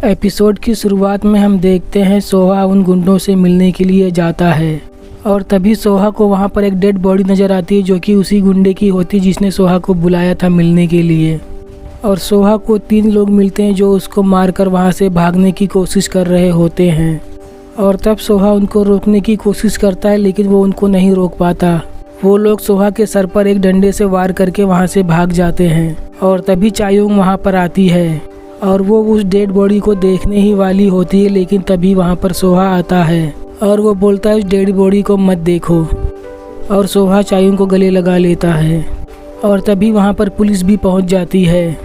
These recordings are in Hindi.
एपिसोड की शुरुआत में हम देखते हैं सोहा उन गुंडों से मिलने के लिए जाता है और तभी सोहा को वहां पर एक डेड बॉडी नज़र आती है जो कि उसी गुंडे की होती है जिसने सोहा को बुलाया था मिलने के लिए। और सोहा को 3 लोग मिलते हैं जो उसको मारकर वहां से भागने की कोशिश कर रहे होते हैं और तब सोहा उनको रोकने की कोशिश करता है लेकिन वो उनको नहीं रोक पाता। वो लोग सोहा के सर पर एक डंडे से वार करके वहां से भाग जाते हैं और तभी चायुंग वहां पर आती है और वो उस डेड बॉडी को देखने ही वाली होती है लेकिन तभी वहाँ पर सोहा आता है और वो बोलता है उस डेड बॉडी को मत देखो और सोहा चायुंग को गले लगा लेता है और तभी वहाँ पर पुलिस भी पहुँच जाती है।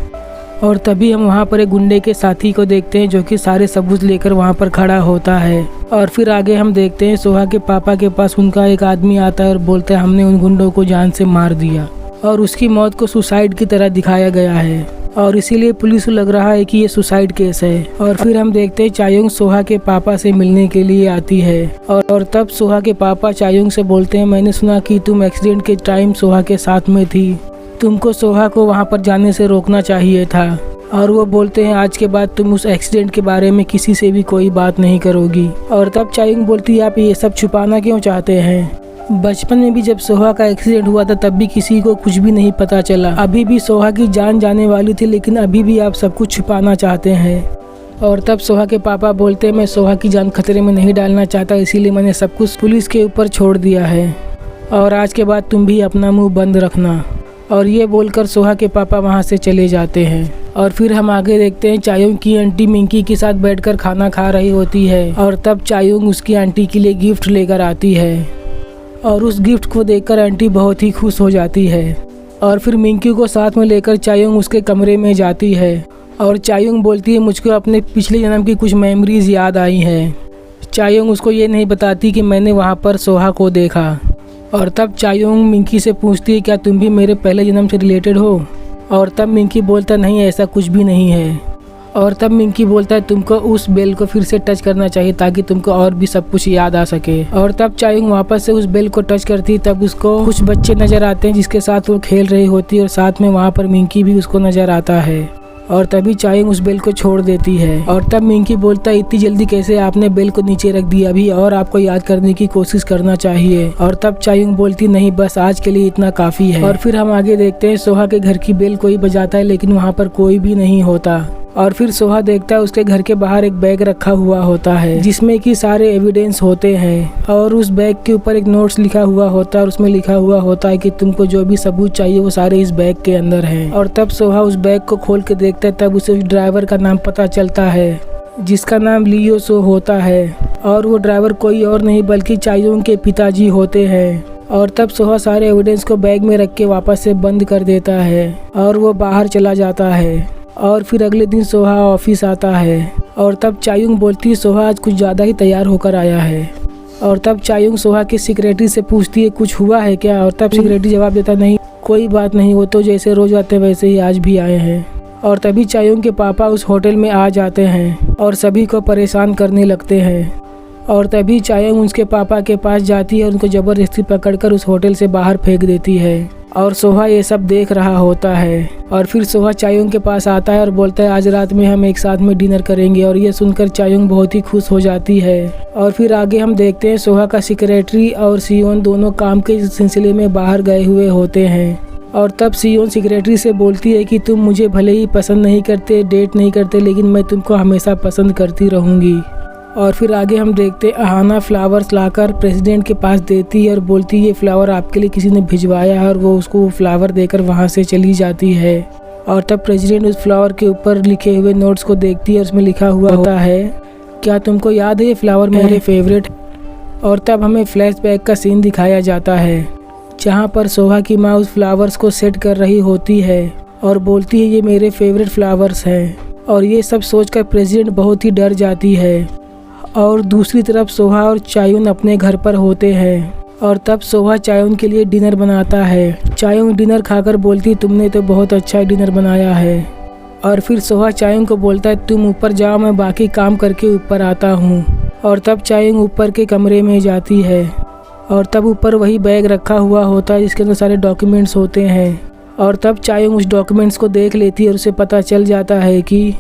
और तभी हम वहाँ पर एक गुंडे के साथी को देखते हैं जो कि सारे सबूत लेकर वहाँ पर खड़ा होता है। और फिर आगे हम देखते हैं सोहा के पापा के पास उनका एक आदमी आता है और बोलता है हमने उन गुंडों को जान से मार दिया और उसकी मौत को सुसाइड की तरह दिखाया गया है और इसीलिए पुलिस को लग रहा है कि ये सुसाइड केस है। और फिर हम देखते हैं चायुंग सोहा के पापा से मिलने के लिए आती है और तब सोहा के पापा चायुंग से बोलते हैं मैंने सुना कि तुम एक्सीडेंट के टाइम सोहा के साथ में थी, तुमको सोहा को वहाँ पर जाने से रोकना चाहिए था। और वो बोलते हैं आज के बाद तुम उस एक्सीडेंट के बारे में किसी से भी कोई बात नहीं करोगी। और तब चायुंग बोलती है आप ये सब छुपाना क्यों चाहते हैं? बचपन में भी जब सोहा का एक्सीडेंट हुआ था तब भी किसी को कुछ भी नहीं पता चला, अभी भी सोहा की जान जाने वाली थी लेकिन अभी भी आप सब कुछ छुपाना चाहते हैं। और तब सोहा के पापा बोलते हैं मैं सोहा की जान खतरे में नहीं डालना चाहता इसीलिए मैंने सब कुछ पुलिस के ऊपर छोड़ दिया है और आज के बाद तुम भी अपना मुंह बंद रखना। और ये बोलकर सोहा के पापा वहाँ से चले जाते हैं। और फिर हम आगे देखते हैं चायुंग की आंटी मिंकी के साथ बैठकर खाना खा रही होती है और तब चायुंग उसकी आंटी के लिए गिफ्ट लेकर आती है और उस गिफ्ट को देखकर आंटी बहुत ही खुश हो जाती है। और फिर मिंकी को साथ में लेकर चायुंग उसके कमरे में जाती है और चायुंग बोलती है मुझको अपने पिछले जन्म की कुछ मेमोरीज याद आई हैं। चायुंग उसको ये नहीं बताती कि मैंने वहाँ पर सोहा को देखा। और तब चायुंग मिंकी से पूछती है क्या तुम भी मेरे पहले जन्म से रिलेटेड हो? और तब मिंकी बोलता नहीं ऐसा कुछ भी नहीं है। और तब मिंकी बोलता है तुमको उस बेल को फिर से टच करना चाहिए ताकि तुमको और भी सब कुछ याद आ सके। और तब चायुंग वापस से उस बेल को टच करती तब उसको कुछ बच्चे नजर आते हैं जिसके साथ वो खेल रही होती है और साथ में वहाँ पर मिंकी भी उसको नजर आता है। और तभी चायुंग उस बेल को छोड़ देती है। और तब मिंकी बोलता है इतनी जल्दी कैसे आपने बेल को नीचे रख दिया, अभी और आपको याद करने की कोशिश करना चाहिए। और तब चायुंग बोलती नहीं बस आज के लिए इतना काफी है। और फिर हम आगे देखते हैं सोहा के घर की बेल कोई बजाता है लेकिन वहाँ पर कोई भी नहीं होता। और फिर सोहा देखता है उसके घर के बाहर एक बैग रखा हुआ होता है जिसमें कि सारे एविडेंस होते हैं और उस बैग के ऊपर एक नोट्स लिखा हुआ होता है और उसमें लिखा हुआ होता है कि तुमको जो भी सबूत चाहिए वो सारे इस बैग के अंदर हैं। और तब सोहा उस बैग को खोल के देखता है तब उसे उस ड्राइवर का नाम पता चलता है जिसका नाम लियो सो होता है और वो ड्राइवर कोई और नहीं बल्कि चायुंग के पिताजी होते हैं। और तब सोहा सारे एविडेंस को बैग में रख के वापस से बंद कर देता है और वो बाहर चला जाता है। और फिर अगले दिन सोहा ऑफिस आता है और तब चायुंग बोलती है सोहा आज कुछ ज़्यादा ही तैयार होकर आया है। और तब चायुंग सोहा की सेक्रेटरी से पूछती है कुछ हुआ है क्या? और तब सेक्रेटरी जवाब देता नहीं कोई बात नहीं, वो तो जैसे रोज आते वैसे ही आज भी आए हैं। और तभी चायुंग के पापा उस होटल में आ जाते हैं और सभी को परेशान करने लगते हैं। और तभी चायुंग उसके पापा के पास जाती है और उनको ज़बरदस्ती पकड़कर उस होटल से बाहर फेंक देती है और सोहा ये सब देख रहा होता है। और फिर सोहा चायुंग के पास आता है और बोलता है आज रात में हम एक साथ में डिनर करेंगे। और ये सुनकर चायुंग बहुत ही खुश हो जाती है। और फिर आगे हम देखते हैं सोहा का सेक्रेटरी और सियोन दोनों काम के सिलसिले में बाहर गए हुए होते हैं। और तब सियोन सेक्रेटरी से बोलती है कि तुम मुझे भले ही पसंद नहीं करते, डेट नहीं करते, लेकिन मैं तुमको हमेशा पसंद करती रहूँगी। और फिर आगे हम देखते अहाना फ्लावर्स लाकर प्रेसिडेंट के पास देती है और बोलती है ये फ्लावर आपके लिए किसी ने भिजवाया है और वो उसको फ्लावर देकर वहाँ से चली जाती है। और तब प्रेसिडेंट उस फ्लावर के ऊपर लिखे हुए नोट्स को देखती है और उसमें लिखा हुआ होता है क्या तुमको याद है ये फ्लावर मेरे फेवरेट। और तब हमें फ्लैशबैक का सीन दिखाया जाता है जहाँ पर सोहा की माँ उस फ्लावर्स को सेट कर रही होती है और बोलती है ये मेरे फेवरेट फ्लावर्स हैं। और ये सब सोचकर प्रेसिडेंट बहुत ही डर जाती है। और दूसरी तरफ सोहा और चायुंग अपने घर पर होते हैं और तब सोहा चायुंग के लिए डिनर बनाता है। चायुंग डिनर खाकर बोलती तुमने तो बहुत अच्छा डिनर बनाया है। और फिर सोहा चायुंग को बोलता है तुम ऊपर जाओ मैं बाकी काम करके ऊपर आता हूँ। और तब चायुंग ऊपर के कमरे में जाती है और तब ऊपर वही बैग रखा हुआ होता है जिसके अंदर सारे डॉक्यूमेंट्स होते हैं। और तब चायुंग उस डॉक्यूमेंट्स को देख लेती है और उसे पता चल जाता है कि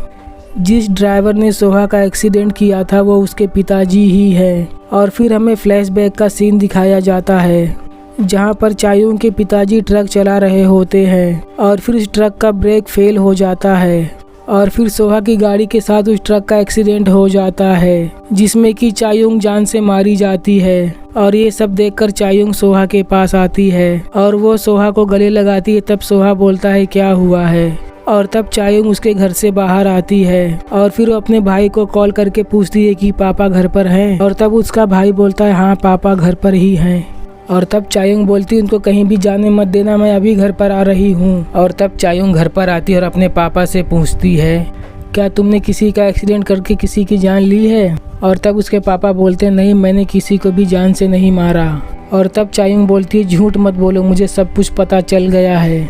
जिस ड्राइवर ने सोहा का एक्सीडेंट किया था वो उसके पिताजी ही है। और फिर हमें फ्लैशबैक का सीन दिखाया जाता है जहां पर चायुंग के पिताजी ट्रक चला रहे होते हैं और फिर उस ट्रक का ब्रेक फेल हो जाता है और फिर सोहा की गाड़ी के साथ उस ट्रक का एक्सीडेंट हो जाता है जिसमें कि चायुंग जान से मारी जाती है। और ये सब देखकर चायुंग सोहा के पास आती है और वो सोहा को गले लगाती है। तब सोहा बोलता है क्या हुआ है, और तब चायुंग उसके घर से बाहर आती है और फिर वो अपने भाई को कॉल करके पूछती है कि पापा घर पर हैं, और तब उसका भाई बोलता है हाँ पापा घर पर ही हैं। और तब चायुंग बोलती है उनको कहीं भी जाने मत देना, मैं अभी घर पर आ रही हूँ। और तब चायुंग घर पर आती है और अपने पापा से पूछती है क्या तुमने किसी का एक्सीडेंट करके किसी की जान ली है। और तब उसके पापा बोलते हैं नहीं, मैंने किसी को भी जान से नहीं मारा। और तब चायुंग बोलती है झूठ मत बोलो, मुझे सब कुछ पता चल गया है।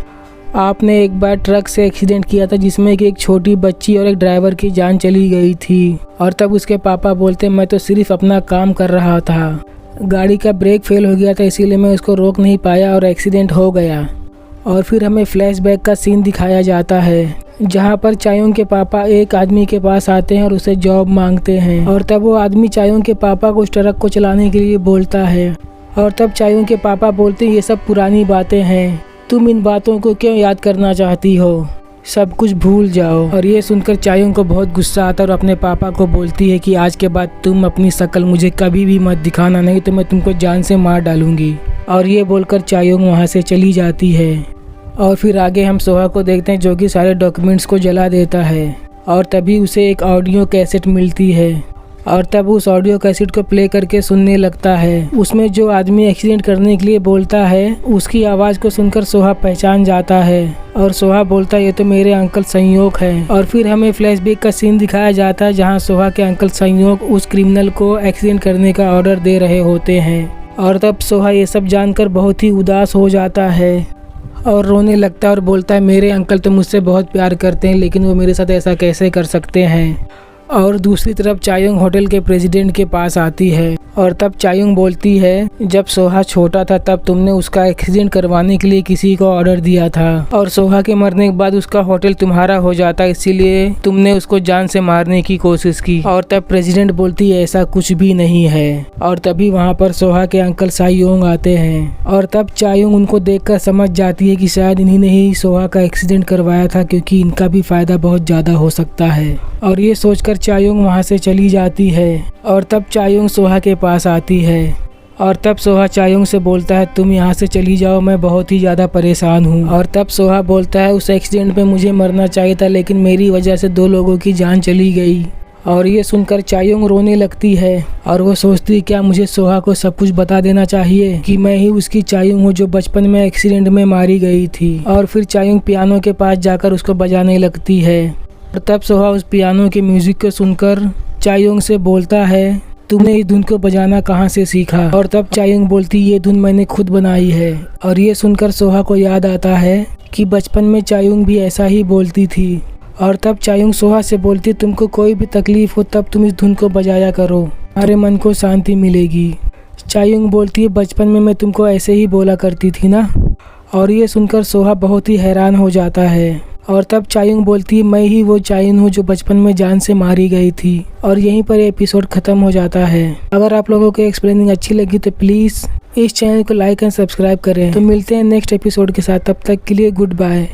आपने एक बार ट्रक से एक्सीडेंट किया था जिसमें कि एक छोटी बच्ची और एक ड्राइवर की जान चली गई थी। और तब उसके पापा बोलते मैं तो सिर्फ अपना काम कर रहा था, गाड़ी का ब्रेक फेल हो गया था इसीलिए मैं उसको रोक नहीं पाया और एक्सीडेंट हो गया। और फिर हमें फ्लैशबैक का सीन दिखाया जाता है जहां पर चायुंग के पापा एक आदमी के पास आते हैं और उसे जॉब मांगते हैं। और तब वो आदमी चायुंग के पापा को उस ट्रक को चलाने के लिए बोलता है। और तब चायुंग के पापा बोलते हैं ये सब पुरानी बातें हैं, तुम इन बातों को क्यों याद करना चाहती हो, सब कुछ भूल जाओ। और ये सुनकर चायुंग को बहुत गुस्सा आता है और अपने पापा को बोलती है कि आज के बाद तुम अपनी शक्ल मुझे कभी भी मत दिखाना, नहीं तो मैं तुमको जान से मार डालूंगी। और ये बोलकर चायुंग वहाँ से चली जाती है। और फिर आगे हम सोहा को देखते हैं जो कि सारे डॉक्यूमेंट्स को जला देता है। और तभी उसे एक ऑडियो कैसेट मिलती है और तब उस ऑडियो कैसेट को प्ले करके सुनने लगता है। उसमें जो आदमी एक्सीडेंट करने के लिए बोलता है उसकी आवाज़ को सुनकर सोहा पहचान जाता है और सोहा बोलता है ये तो मेरे अंकल संयोग है। और फिर हमें फ्लैशबैक का सीन दिखाया जाता है जहां सोहा के अंकल संयोग उस क्रिमिनल को एक्सीडेंट करने का ऑर्डर दे रहे होते हैं। और तब सोहा ये सब जानकर बहुत ही उदास हो जाता है और रोने लगता है और बोलता है मेरे अंकल तो मुझसे बहुत प्यार करते हैं लेकिन वो मेरे साथ ऐसा कैसे कर सकते हैं। और दूसरी तरफ चायुंग होटल के प्रेसिडेंट के पास आती है और तब चायुंग बोलती है जब सोहा छोटा था तब तुमने उसका एक्सीडेंट करवाने के लिए किसी को ऑर्डर दिया था और सोहा के मरने के बाद उसका होटल तुम्हारा हो जाता, इसीलिए तुमने उसको जान से मारने की कोशिश की। और तब प्रेसिडेंट बोलती है ऐसा कुछ भी नहीं है। और तभी वहाँ पर सोहा के अंकल सायोंग आते हैं और तब चायुंग उनको देखकर समझ जाती है कि शायद इन्हीं ने ही सोहा का एक्सीडेंट करवाया था क्योंकि इनका भी फायदा बहुत ज़्यादा हो सकता है। और ये सोचकर चायुंग वहाँ से चली जाती है और तब चायुंग सोहा के पास आती है और तब सोहा चायुंग से बोलता है तुम यहाँ से चली जाओ, मैं बहुत ही ज़्यादा परेशान हूँ। और तब सोहा बोलता है उस एक्सीडेंट में मुझे मरना चाहिए था लेकिन मेरी वजह से 2 लोगों की जान चली गई। और ये सुनकर चायुंग रोने लगती है और वो सोचती क्या मुझे सोहा को सब कुछ बता देना चाहिए कि मैं ही उसकी चायुंग हूँ जो बचपन में एक्सीडेंट में मारी गई थी। और फिर चायुंग पियानो के पास जाकर उसको बजाने लगती है और तब सोहा उस पियानो के म्यूजिक को सुनकर चायुंग से बोलता है तुमने इस धुन को बजाना कहाँ से सीखा। और तब चायुंग बोलती ये धुन मैंने खुद बनाई है। और ये सुनकर सोहा को याद आता है कि बचपन में चायुंग भी ऐसा ही बोलती थी। और तब चायुंग सोहा से बोलती तुमको कोई भी तकलीफ हो तब तुम इस धुन को बजाया करो, तुम्हारे मन को शांति मिलेगी। चायुंग बोलती है बचपन में मैं तुमको ऐसे ही बोला करती थी ना। और ये सुनकर सोहा बहुत ही हैरान हो जाता है और तब चायुंग बोलती है मैं ही वो चायुंग हूँ जो बचपन में जान से मारी गई थी। और यहीं पर एपिसोड खत्म हो जाता है। अगर आप लोगों को एक्सप्लेनिंग अच्छी लगी तो प्लीज़ इस चैनल को लाइक एंड सब्सक्राइब करें। तो मिलते हैं नेक्स्ट एपिसोड के साथ, तब तक के लिए गुड बाय।